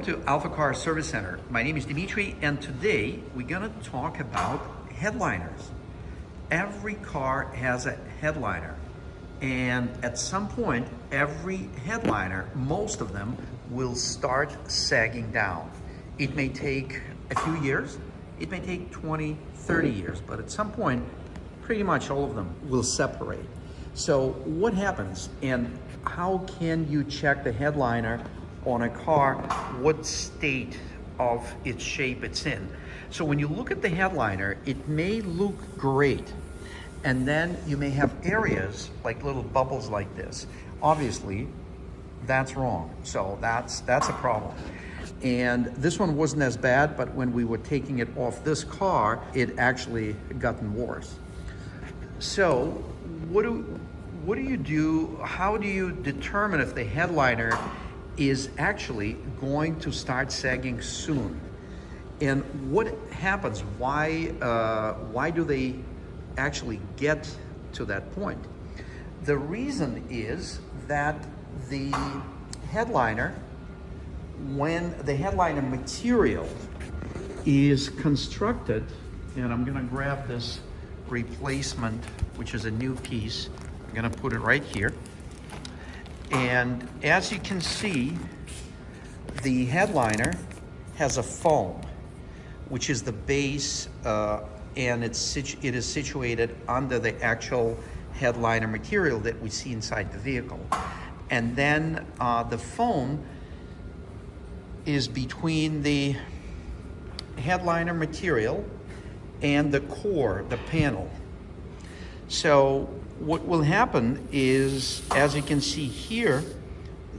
to AlphaCars Service Center. My name is Dimitri, and today we're gonna talk about headliners. Every car has a headliner, and at some point, every headliner, most of them, will start sagging down. It may take a few years, it may take 20, 30 years, but at some point, pretty much all of them will separate. So what happens, and how can you check the headliner on a car, what state of its shape it's in? So when you look at the headliner, it may look great, and then you may have areas like little bubbles like this. Obviously, that's wrong. So that's a problem. And this one wasn't as bad, but when we were taking it off this car, it actually gotten worse. So what do you do? How do you determine if the headliner is actually going to start sagging soon? And what happens? Why do they actually get to that point? The reason is that the headliner, when the headliner material is constructed, and I'm gonna grab this replacement, which is a new piece. I'm gonna put it right here. And as you can see, the headliner has a foam, which is the base, and it is situated under the actual headliner material that we see inside the vehicle. And then the foam is between the headliner material and the core, the panel. So what will happen is, as you can see here,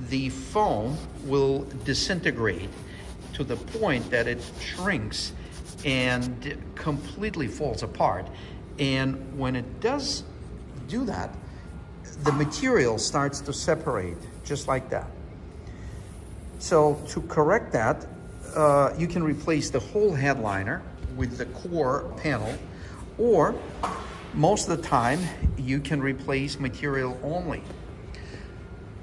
the foam will disintegrate to the point that it shrinks and completely falls apart. And when it does do that, the material starts to separate just like that. So to correct that, you can replace the whole headliner with the core panel, or most of the time you can replace material only.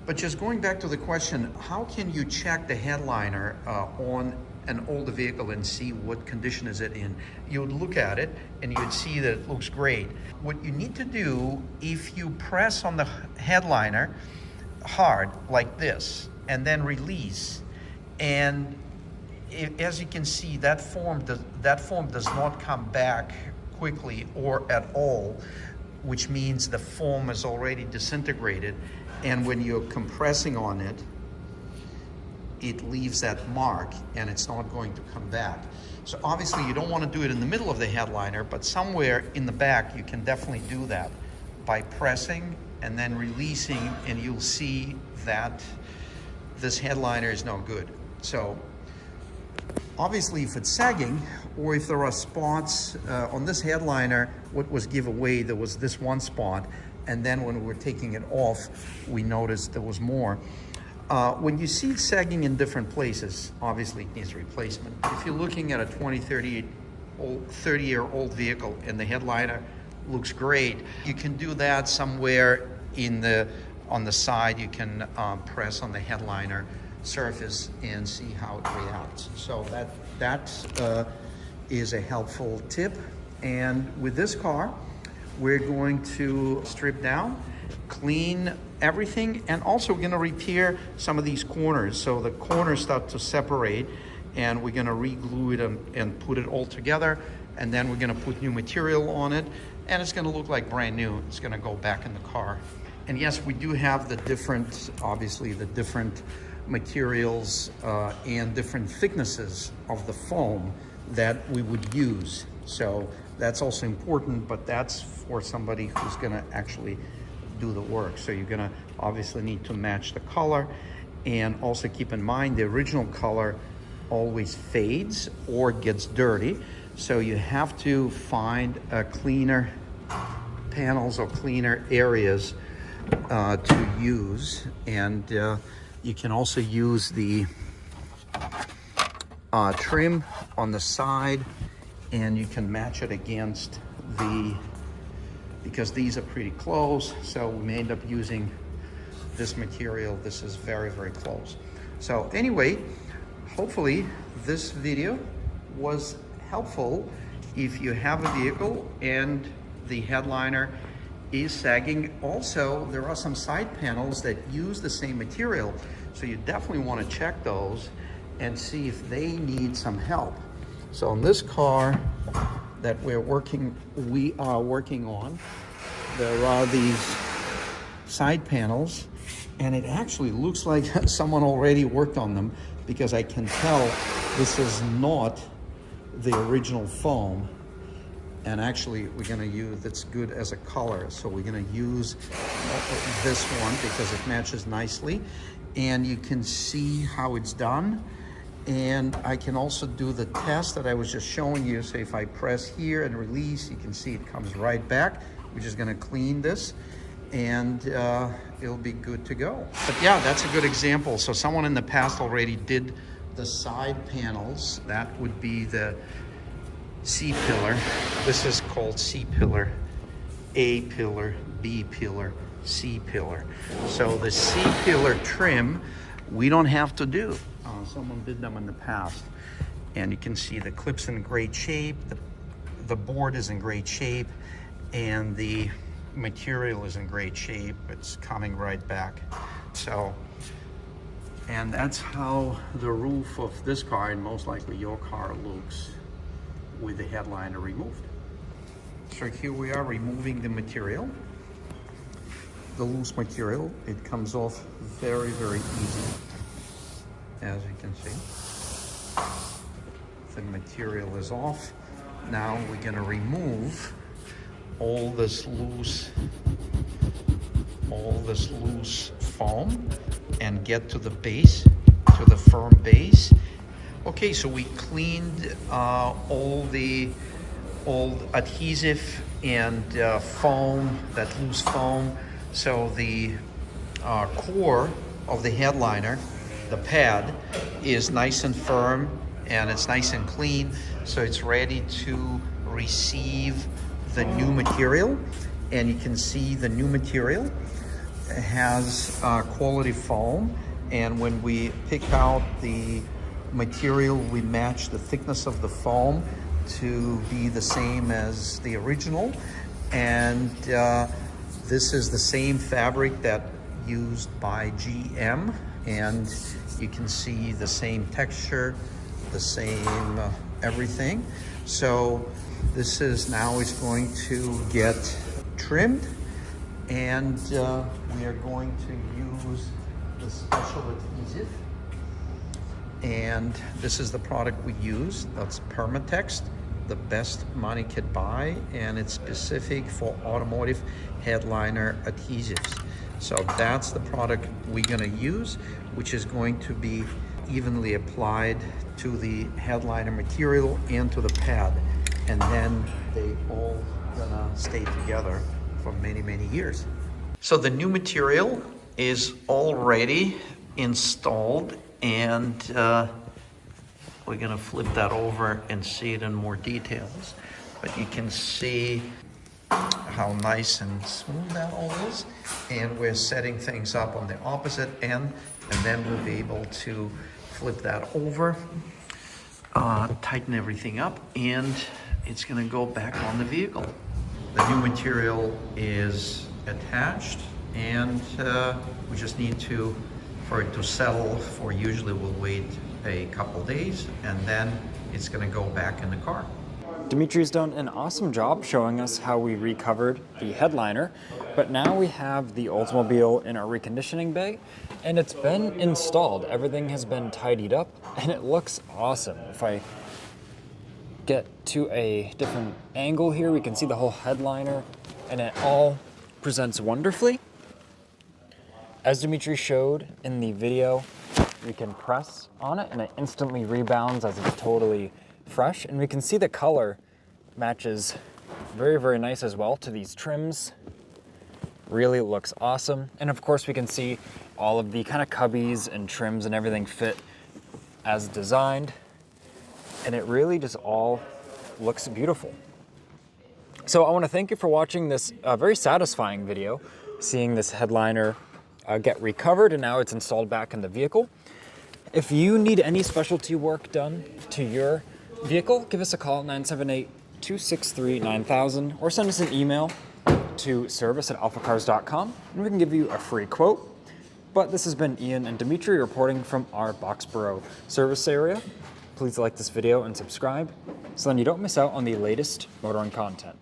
But just going back to the question, how can you check the headliner on an older vehicle and see what condition is it in? You would look at it and you'd see that it looks great. What you need to do, if you press on the headliner hard like this and then release, and as you can see, that foam does not come back quickly or at all, which means the foam is already disintegrated, and when you're compressing on it, it leaves that mark and it's not going to come back. So obviously you don't want to do it in the middle of the headliner, but somewhere in the back you can definitely do that by pressing and then releasing, and you'll see that this headliner is no good. So obviously if it's sagging, or if there are spots on this headliner, what was give away, there was this one spot, and then when we were taking it off, we noticed there was more. When you see it sagging in different places, obviously it needs replacement. If you're looking at a 20, 30-year-old vehicle and the headliner looks great, you can do that somewhere on the side. You can press on the headliner surface and see how it reacts. So that is a helpful tip. And with this car, we're going to strip down, clean everything, and also we're gonna repair some of these corners. So the corners start to separate, and we're gonna re-glue it and put it all together, and then we're gonna put new material on it, and it's gonna look like brand new. It's gonna go back in the car. And yes, we do have obviously the different materials and different thicknesses of the foam that we would use. So that's also important, but that's for somebody who's gonna actually do the work. So you're gonna obviously need to match the color, and also keep in mind the original color always fades or gets dirty. So you have to find cleaner panels or cleaner areas to use. And you can also use the trim on the side, and you can match it against because these are pretty close, so we may end up using this material. This is very, very close. So anyway, hopefully this video was helpful if you have a vehicle and the headliner is sagging. Also, there are some side panels that use the same material, so you definitely want to check those and see if they need some help. So in this car that we are working on, there are these side panels, and it actually looks like someone already worked on them, because I can tell this is not the original foam. And actually we're going to use, that's good as a color, so we're going to use this one because it matches nicely, and you can see how it's done. And I can also do the test that I was just showing you. So if I press here and release, you can see it comes right back. We're just going to clean this, and it'll be good to go. But yeah, that's a good example. So someone in the past already did the side panels. That would be the C-pillar. This is called C-pillar, A-pillar, B-pillar, C-pillar. So the C-pillar trim, we don't have to do. Someone did them in the past. And you can see the clip's in great shape, the board is in great shape, and the material is in great shape. It's coming right back. So, and that's how the roof of this car, and most likely your car, looks with the headliner removed. So here we are removing the material, the loose material. It comes off very, very easy, as you can see. The material is off. Now we're going to remove all this loose foam and get to the base, to the firm base. Okay, so we cleaned all the old adhesive and foam, that loose foam. So the core of the headliner, the pad, is nice and firm and it's nice and clean. So it's ready to receive the new material. And you can see the new material has quality foam. And when we pick out the material, we match the thickness of the foam to be the same as the original. And this is the same fabric that used by GM, and you can see the same texture, the same everything. So this is now is going to get trimmed, and we are going to use the special adhesive. And this is the product we use. That's Permatext, the best money could buy, and it's specific for automotive headliner adhesives. So that's the product we're gonna use, which is going to be evenly applied to the headliner material and to the pad. And then they all gonna stay together for many, many years. So the new material is already installed, and we're gonna flip that over and see it in more details. But you can see how nice and smooth that all is. And we're setting things up on the opposite end, and then we'll be able to flip that over, tighten everything up, and it's gonna go back on the vehicle. The new material is attached, and we just need for it to settle. For usually we'll wait a couple days, and then it's gonna go back in the car. Dimitri's done an awesome job showing us how we recovered the headliner, but now we have the Oldsmobile in our reconditioning bay, and it's been installed. Everything has been tidied up, and it looks awesome. If I get to a different angle here, we can see the whole headliner, and it all presents wonderfully. As Dimitri showed in the video, we can press on it and it instantly rebounds as it's totally fresh. And we can see the color matches very, very nice as well to these trims. Really looks awesome. And of course we can see all of the kind of cubbies and trims and everything fit as designed. And it really just all looks beautiful. So I want to thank you for watching this very satisfying video, seeing this headliner get recovered, and now it's installed back in the vehicle. If you need any specialty work done to your vehicle, give us a call at 978-263-9000 or send us an email to service@alphacars.com and we can give you a free quote. But this has been Ian and Dimitri reporting from our Boxborough service area. Please like this video and subscribe so then you don't miss out on the latest motoring content.